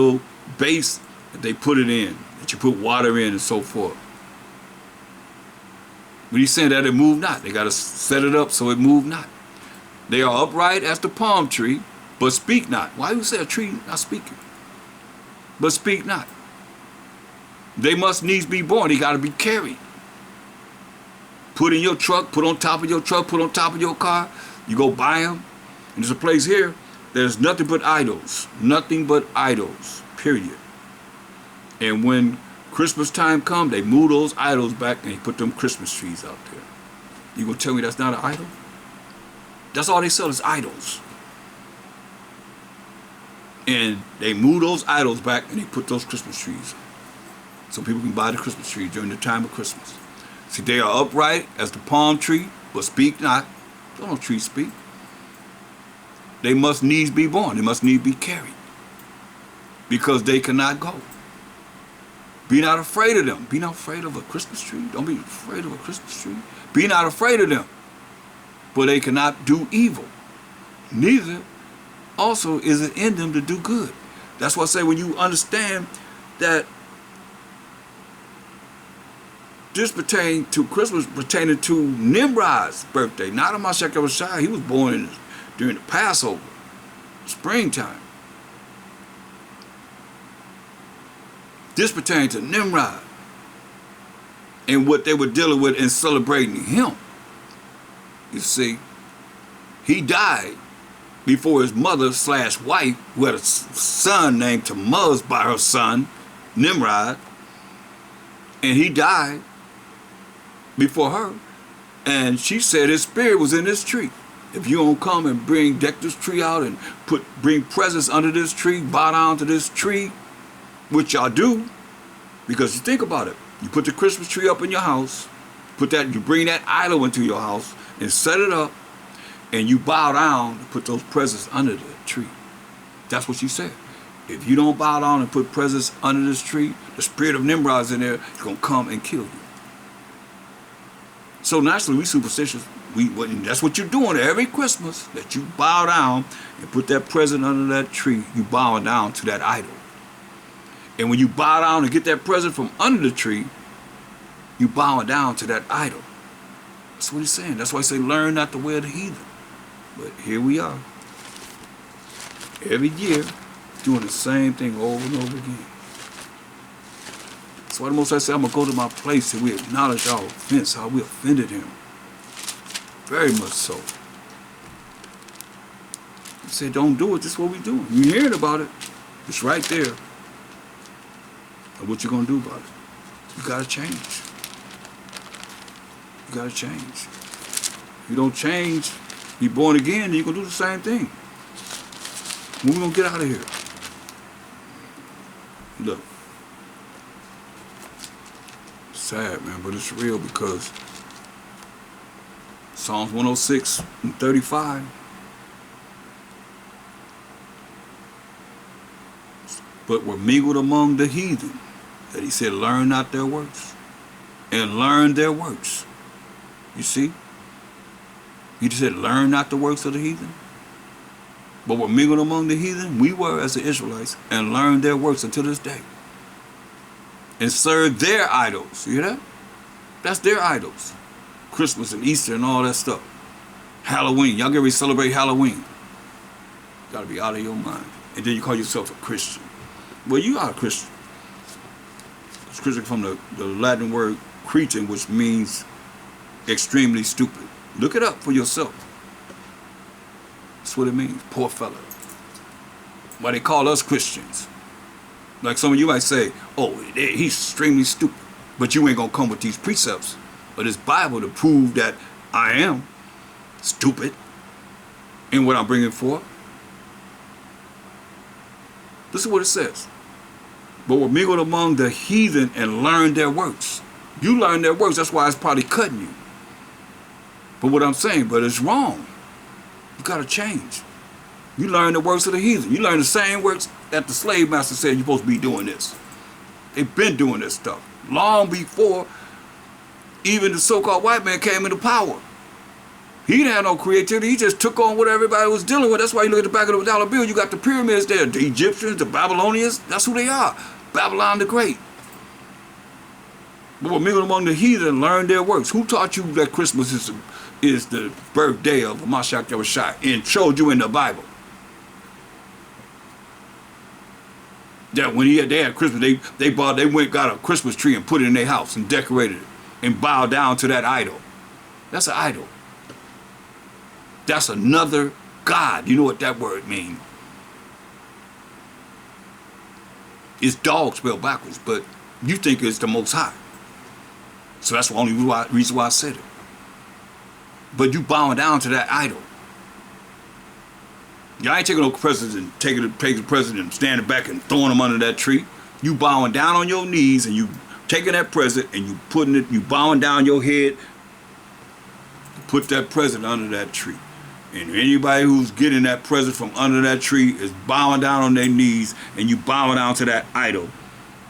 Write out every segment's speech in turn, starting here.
little base that they put it in, that you put water in and so forth. When he's saying that it move not, they got to set it up so it move not. They are upright as the palm tree, but speak not. Why do you say a tree not speaking? But speak not. They must needs be born. They got to be carried. Put in your truck, put on top of your truck, put on top of your car. You go buy them. And there's a place here, there's nothing but idols. Nothing but idols, period. And when Christmas time comes, they move those idols back and they put them Christmas trees out there. You gonna tell me that's not an idol? That's all they sell is idols. And they move those idols back and they put those Christmas trees so people can buy the Christmas tree during the time of Christmas. See, they are upright as the palm tree, but speak not. Don't no tree speak. They must needs be born. They must needs be carried because they cannot go. Be not afraid of them. Be not afraid of a Christmas tree. Don't be afraid of a Christmas tree. Be not afraid of them. For they cannot do evil. Neither also is it in them to do good. That's why I say when you understand that this pertains to Christmas, pertaining to Nimrod's birthday, not of MASHAYACH. He was born during the Passover, springtime. This pertains to Nimrod and what they were dealing with in celebrating him. You see, he died before his mother / wife, who had a son named Tammuz by her son, Nimrod, and he died before her, and she said his spirit was in this tree. If you don't come and deck this tree out and bring presents under this tree, bow down to this tree, which y'all do, because you think about it, you put the Christmas tree up in your house, you bring that idol into your house and set it up, and you bow down to put those presents under the tree. That's what she said. If you don't bow down and put presents under this tree, the spirit of Nimrod's in there, it's going to come and kill you. So naturally, we superstitious. That's what you're doing every Christmas, that you bow down and put that present under that tree. You bow down to that idol. And when you bow down and get that present from under the tree, you bow down to that idol. That's what he's saying. That's why he say, learn not the way of the heathen. But here we are, every year, doing the same thing over and over again. That's why the Most High said, I'm going to go to my place and we acknowledge our offense, how we offended him. Very much so. He said, don't do it. This is what we're doing. You're hearing about it. It's right there. And what you going to do about it? You got to change. You got to change. If you don't change, be born again, then you're going to do the same thing. When we going to get out of here? Look. Sad, man, but it's real because Psalms 106 and 35. But were mingled among the heathen, that he said, learn not their works. And learn their works. You see? He just said, learn not the works of the heathen. But were mingled among the heathen, we were as the Israelites, and learned their works until this day. And served their idols. You hear that? That's their idols. Christmas and Easter and all that stuff. Halloween. Y'all get ready to celebrate Halloween. You got to be out of your mind. And then you call yourself a Christian. Well, you are a Christian. It's Christian from the Latin word cretin, which means extremely stupid. Look it up for yourself. That's what it means. Poor fella. Why they call us Christians. Like some of you might say, oh, he's extremely stupid. But you ain't going to come with these precepts or this Bible to prove that I am stupid in what I'm bringing forth. This is what it says. But were mingled among the heathen and learned their works. You learn their works. That's why it's probably cutting you. But what I'm saying, but it's wrong. You got to change. You learn the works of the heathen. You learn the same works that the slave master said you're supposed to be doing this. They've been doing this stuff long before even the so-called white man came into power. He didn't have no creativity. He just took on what everybody was dealing with. That's why you look at the back of the dollar bill. You got the pyramids there. The Egyptians, the Babylonians. That's who they are. Babylon the Great. But we're mingled among the heathen, learn their works. Who taught you that Christmas is the birthday of MASHAYACH YAHAWASHI and showed you in the Bible? That when they had Christmas, they went got a Christmas tree and put it in their house and decorated it and bowed down to that idol. That's an idol. That's another God. You know what that word means? It's dog spelled backwards, but you think it's the Most High. So that's the only reason why I said it. But you bowing down to that idol. Y'all ain't taking no president, taking the president and standing back and throwing him under that tree. You bowing down on your knees and you taking that president and you bowing down your head to put that president under that tree. And anybody who's getting that present from under that tree is bowing down on their knees, and you bowing down to that idol,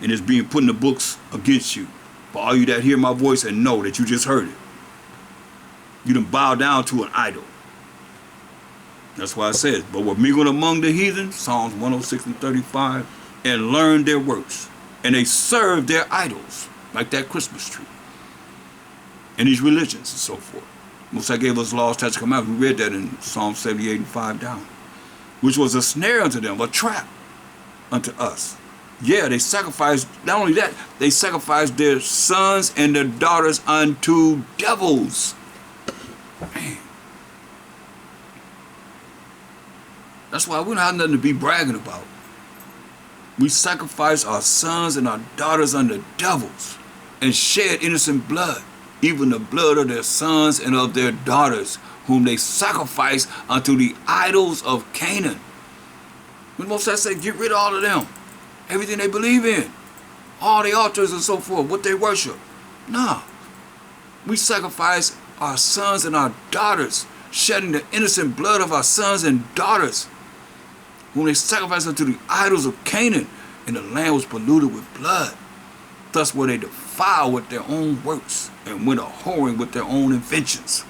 and it's being put in the books against you. For all you that hear my voice and know that you just heard it, you done bow down to an idol. That's why it says, but we're mingled among the heathen, Psalms 106 and 35, and learn their works, and they serve their idols, like that Christmas tree, and these religions and so forth. Most High gave us laws, statutes, commandments. We read that in Psalm 78 and 5 down. Which was a snare unto them, a trap unto us. Yeah, they sacrificed, not only that, they sacrificed their sons and their daughters unto devils. Man. That's why we don't have nothing to be bragging about. We sacrifice our sons and our daughters unto devils and shed innocent blood, even the blood of their sons and of their daughters, whom they sacrifice unto the idols of Canaan. When Most High say, get rid of all of them, everything they believe in, all the altars and so forth, what they worship. No. We sacrifice our sons and our daughters, shedding the innocent blood of our sons and daughters, whom they sacrifice unto the idols of Canaan, and the land was polluted with blood. Thus were they defiled with their own works, and went a-whoring with their own inventions.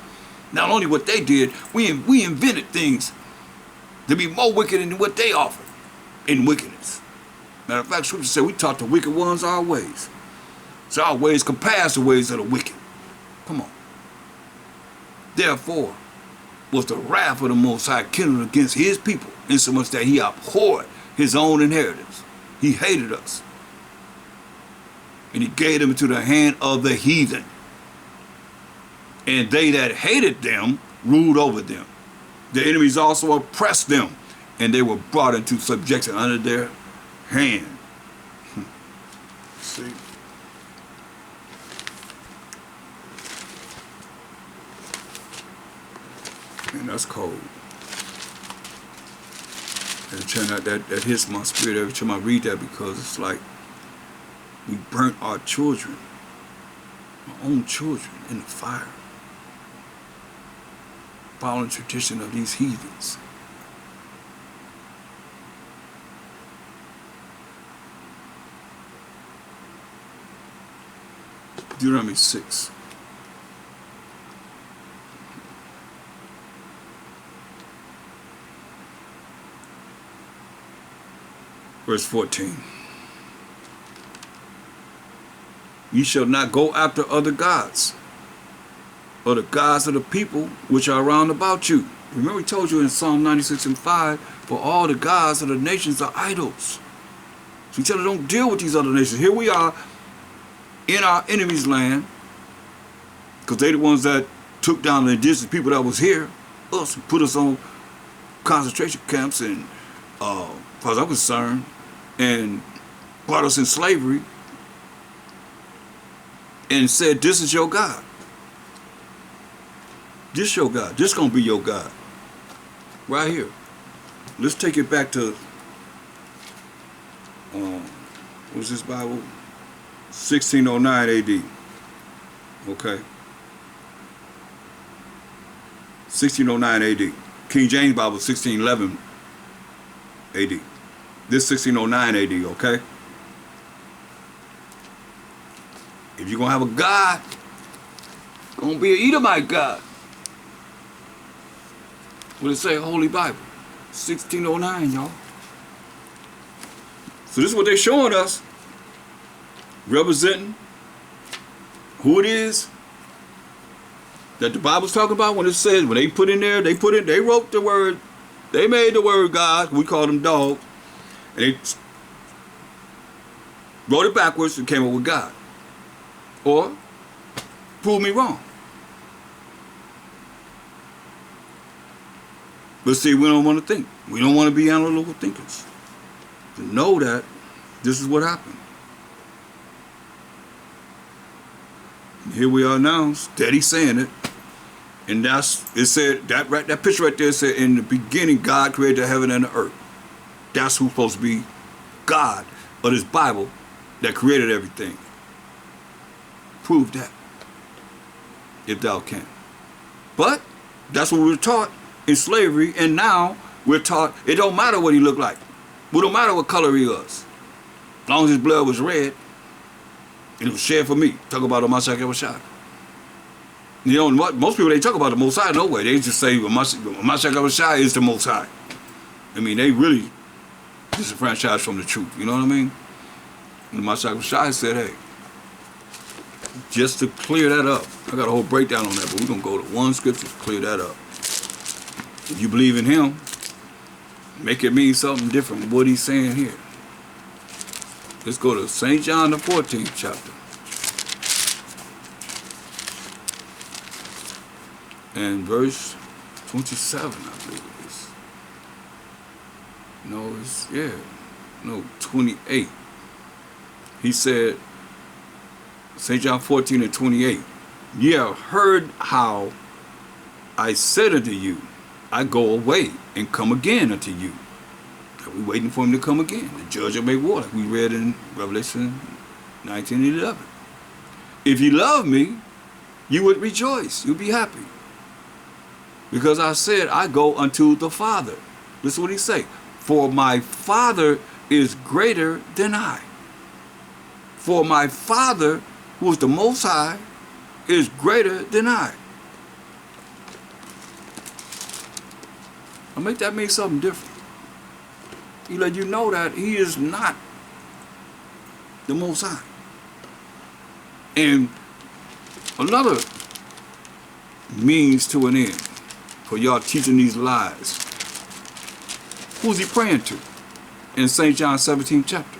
Not only what they did, we invented things to be more wicked than what they offered in wickedness. Matter of fact, Scripture said we taught the wicked ones our ways. So our ways compares the ways of the wicked. Come on. Therefore was the wrath of the Most High kindled against his people, insomuch that he abhorred his own inheritance. He hated us. And he gave them into the hand of the heathen. And they that hated them ruled over them. The enemies also oppressed them, and they were brought into subjection under their hand. See? Man, that's cold. Every time that hits my spirit every time I read that, because it's like we burnt our children, our own children, in the fire, following the tradition of these heathens. Deuteronomy 6. Verse 14. Ye shall not go after other gods, or the gods of the people which are round about you. Remember we told you in Psalm 96 and 5, for all the gods of the nations are idols. So he tells us don't deal with these other nations. Here we are in our enemy's land, because they're the ones that took down the indigenous people that was here, us, and put us on concentration camps, and as far as I'm concerned, and brought us in slavery, and said, this is your God. This your God. This gonna be your God. Right here. Let's take it back to what was this Bible? 1609 AD. Okay. 1609 AD. King James Bible 1611 AD. This 1609 AD, okay? If you're gonna have a God, it's gonna be an Edomite God. What it say? Holy Bible. 1609, y'all. So this is what they're showing us. Representing who it is that the Bible's talking about when it says, when they put in there, they wrote the word, they made the word God, we call them dog, and they wrote it backwards and came up with God. Or, prove me wrong. But see, we don't want to think. We don't want to be analytical thinkers. To know that this is what happened. And here we are now, steady saying it. And that's, it said, that picture right there said, in the beginning, God created the heaven and the earth. That's who's supposed to be God of this Bible that created everything. Prove that, if thou can. But that's what we were taught in slavery, and now we're taught it don't matter what he looked like. It don't matter what color he was. As long as his blood was red, and it was shed for me. Talk about YAHAWASHI. You know what? Most people, they talk about the Most High, no way. They just say YAHAWASHI is the Most High. I mean, they really disenfranchised from the truth. You know what I mean? And YAHAWASHI said, hey, just to clear that up, I got a whole breakdown on that, but we're going to go to one scripture to clear that up. If you believe in him, make it mean something different from what he's saying here. Let's go to St. John the 14th chapter. And verse 27, I believe it is. No, it's, yeah. No, 28. He said, St. John 14 and 28, ye have heard how I said unto you, I go away and come again unto you. We're waiting for him to come again. The judge will make war, like we read in Revelation 19 and 11. If you love me, you would rejoice. You'll be happy. Because I said, I go unto the Father. This is what he say. For my Father is greater than I. For my Father, who is the Most High, is greater than I. I'll make that mean something different. He let you know that he is not the Most High. And another means to an end for y'all teaching these lies. Who's he praying to? In St. John 17 chapter.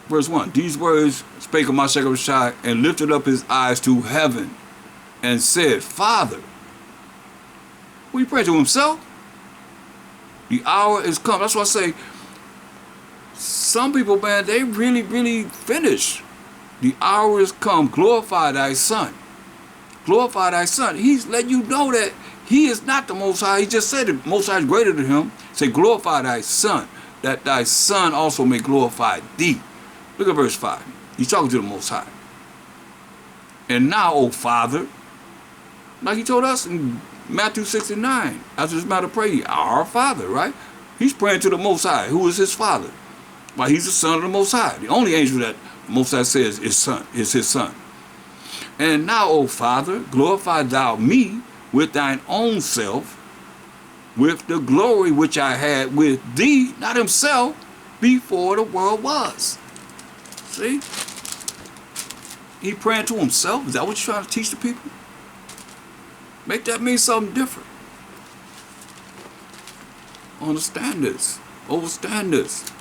Verse 1. These words spake of MASHAYACH and lifted up his eyes to heaven and said, Father. Who he praying to? Himself? The hour is come. That's why I say, some people, man, they really finished. The hour is come. Glorify thy Son. Glorify thy Son. He's letting you know that he is not the Most High. He just said the Most High is greater than him. Say, glorify thy Son, that thy Son also may glorify thee. Look at verse 5. He's talking to the Most High. And now, O Father, like he told us in Matthew 69, after this matter pray, our Father, right? He's praying to the Most High, who is his Father. Well, he's the Son of the Most High. The only angel that the Most High says is his Son. And now, O Father, glorify thou me with thine own self, with the glory which I had with thee, not himself, before the world was. See? He praying to himself. Is that what you're trying to teach the people? Make that mean something different. Understand this. Overstand this.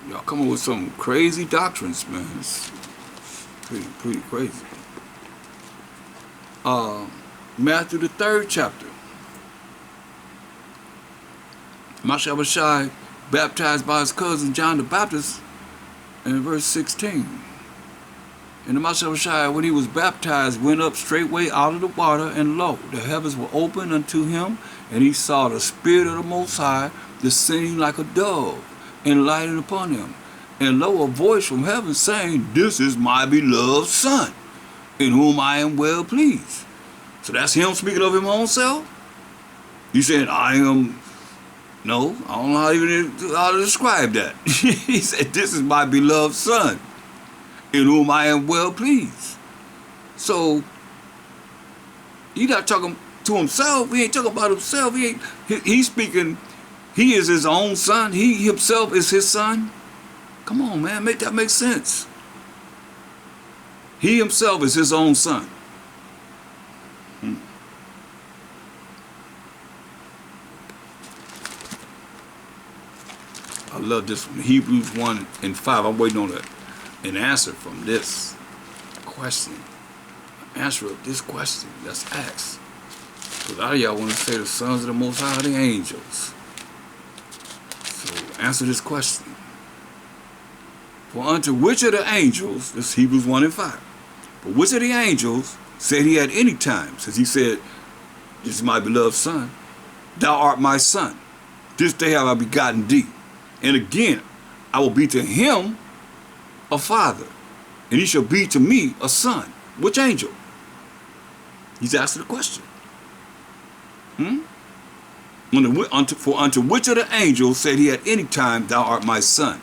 Y'all coming with some crazy doctrines, man. It's pretty crazy. Matthew the 3rd chapter. MASHAYACH baptized by his cousin John the Baptist in verse 16. And the MASHAYACH, when he was baptized, went up straightway out of the water, and lo, the heavens were opened unto him, and he saw the Spirit of the Most High descending like a dove, and lighting upon him. And lo, a voice from heaven saying, This is my beloved Son, in whom I am well pleased. So that's him speaking of his own self? He said, I am... No, I don't know how to describe that. He said, This is my beloved Son. in whom I am well pleased. So he's not talking to himself. He ain't talking about himself. He's speaking. He is his own son. He himself is his son. Come on, man, make that make sense. He himself is his own son. I love this one. Hebrews 1 and 5. I'm waiting on an answer from this question. Answer of this question that's asked. Because a lot of y'all want to say the sons of the Most High are the angels. So answer this question. For unto which of the angels, this is Hebrews 1 and 5. But which of the angels said he at any time, since he said, this is my beloved son, thou art my son. This day have I begotten thee. And again, I will be to him a father, and he shall be to me a son. Which angel? He's asking the question. For unto which of the angels said he at any time, thou art my son?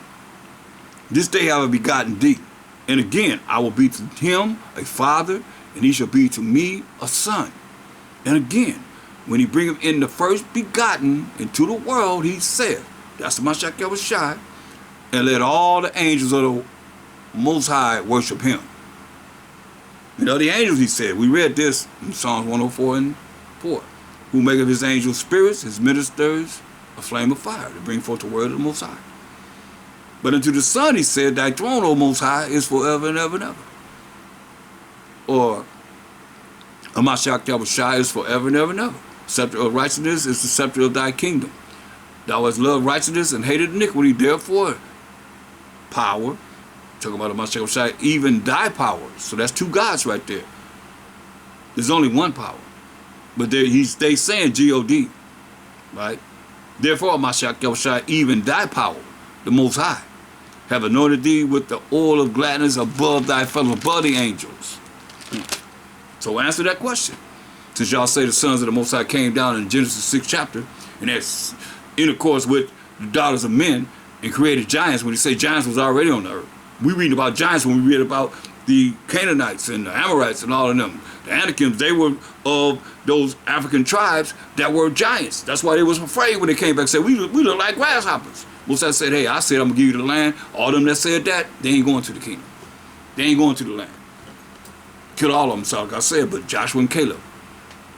This day have I begotten thee. And again, I will be to him a father, and he shall be to me a son. And again, when he bring him in the first begotten into the world, he said, that's the MASHAYACH, and let all the angels of the Most High worship him. You know, the angels, he said, we read this in Psalms 104 and 4, who make of his angels spirits, his ministers, a flame of fire, to bring forth the word of the Most High. But unto the Son, he said, thy throne, O Most High, is forever and ever and ever. Or, MASHAYACH is forever and ever and ever. Scepter of righteousness is the scepter of thy kingdom. Thou hast loved righteousness and hated iniquity, therefore, power, talking about the MASHAYACH, even thy power. So that's two gods right there. There's only one power. But they saying G-O-D, right? Therefore, MASHAYACH, even thy power, the Most High, have anointed thee with the oil of gladness above thy fellows, above the angels. So answer that question. Since y'all say the sons of the Most High came down in Genesis 6th chapter, and that's intercourse with the daughters of men and created giants, when he say giants was already on the earth. We read about giants when we read about the Canaanites and the Amorites and all of them. The Anakims, they were of those African tribes that were giants. That's why they was afraid when they came back and said, we look like grasshoppers. Moses said, hey, I said I'm going to give you the land. All them that said that, they ain't going to the kingdom. They ain't going to the land. Killed all of them, so like I said, but Joshua and Caleb,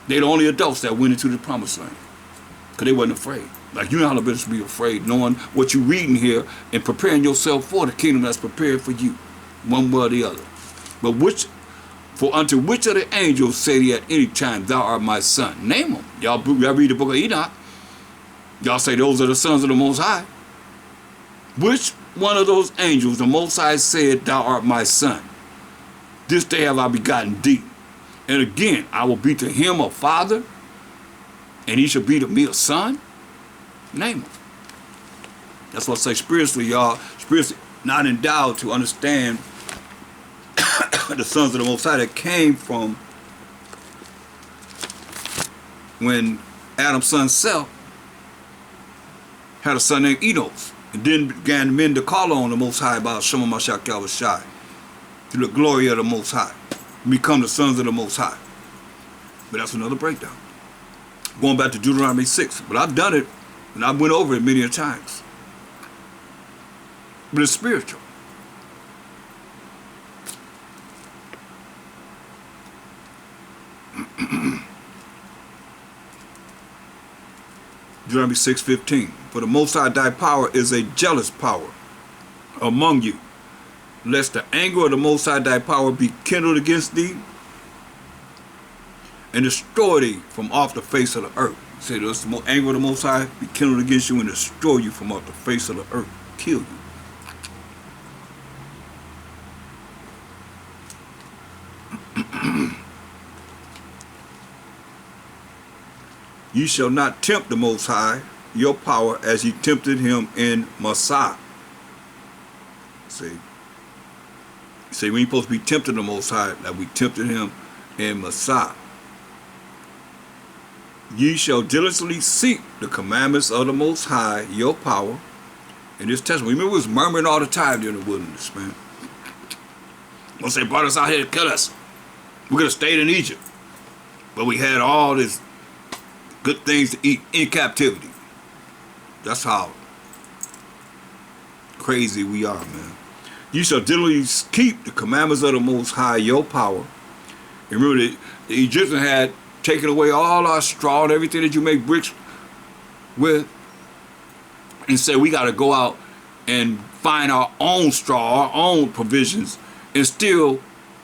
they the only adults that went into the promised land. Because they wasn't afraid. Like, you know how the business be afraid, knowing what you're reading here and preparing yourself for the kingdom that's prepared for you, one way or the other. But for unto which of the angels said he at any time, thou art my son? Name them. Y'all read the book of Enoch. Y'all say those are the sons of the Most High. Which one of those angels the Most High said, thou art my son? This day have I begotten thee. And again, I will be to him a father, and he shall be to me a son. Name them. That's what I say spiritually, y'all. Spiritually not endowed to understand the sons of the Most High that came from when Adam's son Seth had a son named Enos, and then began men to call on the Most High about SHAM YAHAWASHI, through the glory of the Most High, become the sons of the Most High. But that's another breakdown. Going back to Deuteronomy 6, but I've done it, and I went over it many a times. But it's spiritual. Deuteronomy 6:15. For the Most High thy power is a jealous power among you, lest the anger of the Most High thy power be kindled against thee, and destroy thee from off the face of the earth. Say, the anger of the Most High be kindled against you and destroy you from off the face of the earth. Kill you. Ye shall not tempt the Most High, your power, as ye tempted him in Massah. See, we ain't supposed to be tempting the Most High, like we tempted him in Massah. Ye shall diligently seek the commandments of the Most High, your power, in this testament. Remember, we was murmuring all the time during the wilderness, man. Once they brought us out here to kill us, we could have stayed in Egypt. But we had all this good things to eat in captivity. That's how crazy we are, man. You shall diligently keep the commandments of the Most High, your power. And remember that the Egyptians had taken away all our straw and everything that you make bricks with, and said we got to go out and find our own straw, our own provisions, and still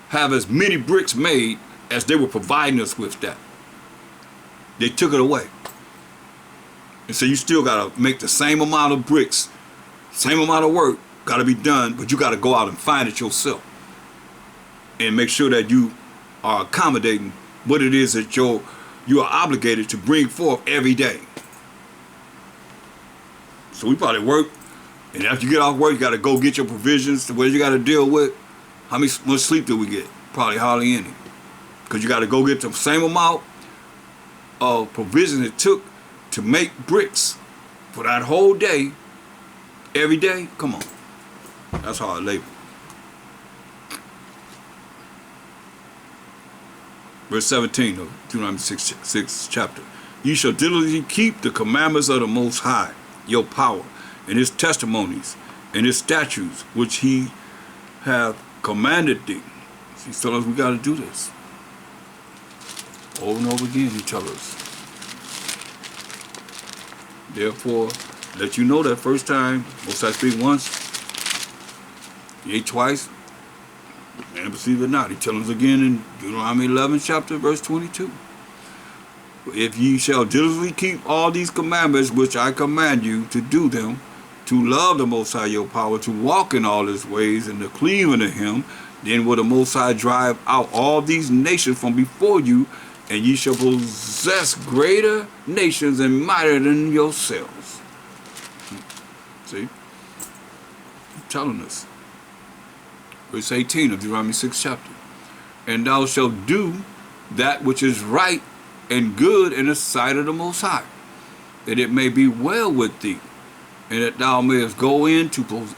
have as many bricks made as they were providing us with that. They took it away. And so you still got to make the same amount of bricks, same amount of work got to be done, but you got to go out and find it yourself and make sure that you are accommodating what it is that you are obligated to bring forth every day. So we probably work, and after you get off work, you got to go get your provisions, what you got to deal with. How much sleep do we get? Probably hardly any. Because you got to go get the same amount of provisions it took to make bricks for that whole day, every day. Come on. That's hard labor. Verse 17 of Deuteronomy 6 chapter. You shall diligently keep the commandments of the Most High, your power, and his testimonies, and his statutes, which he hath commanded thee. He's telling us we got to do this. Over and over again, he tells us. Therefore, let you know that first time, Most High speak once, he ate twice, man perceive it not. He tells us again in Deuteronomy 11 chapter, verse 22. If ye shall diligently keep all these commandments which I command you to do them, to love the Most High your power, to walk in all his ways, and to cleave unto him, then will the Most High drive out all these nations from before you, and ye shall possess greater nations and mightier than yourselves. See? He's telling us. Verse 18 of Deuteronomy 6 chapter. And thou shalt do that which is right and good in the sight of the Most High, that it may be well with thee, and that thou mayest go in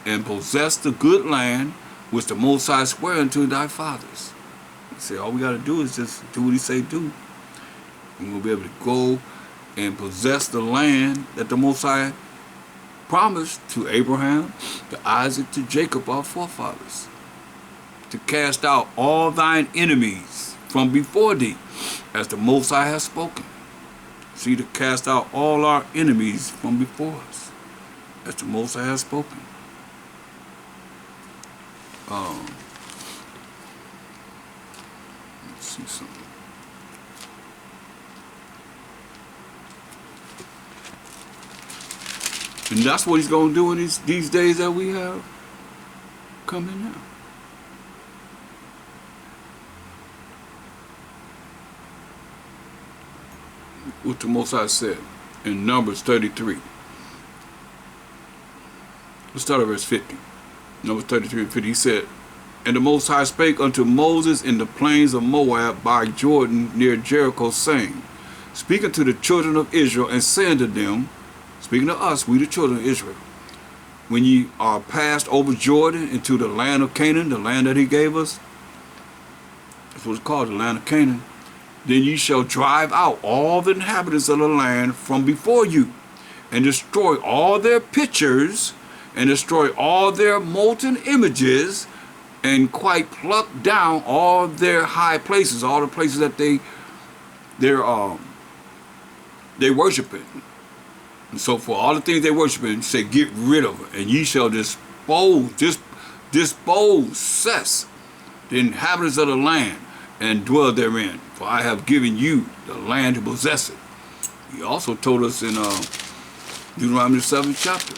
and possess the good land which the Most High sware unto thy fathers. He said, all we got to do is just do what he say do. And we'll be able to go and possess the land that the Most High promised to Abraham, to Isaac, to Jacob, our forefathers, to cast out all thine enemies from before thee, as the Most High has spoken. See, to cast out all our enemies from before us, as the Most High has spoken. Let's see something. And that's what he's going to do in these days that we have coming now. What the Most High said in Numbers 33. Let's start at verse 50. Numbers 33 and 50. He said, and the Most High spake unto Moses in the plains of Moab by Jordan near Jericho, saying, speak unto the children of Israel, and saying to them, speaking to us, we the children of Israel, when ye are passed over Jordan into the land of Canaan, the land that he gave us, that's what it's called, the land of Canaan, then ye shall drive out all the inhabitants of the land from before you, and destroy all their pictures, and destroy all their molten images, and quite pluck down all their high places, all the places that they worshiping. And so for all the things they worshiping, say, get rid of it, and ye shall dispose cess the inhabitants of the land, and dwell therein, for I have given you the land to possess it. He also told us in Deuteronomy 7 chapter.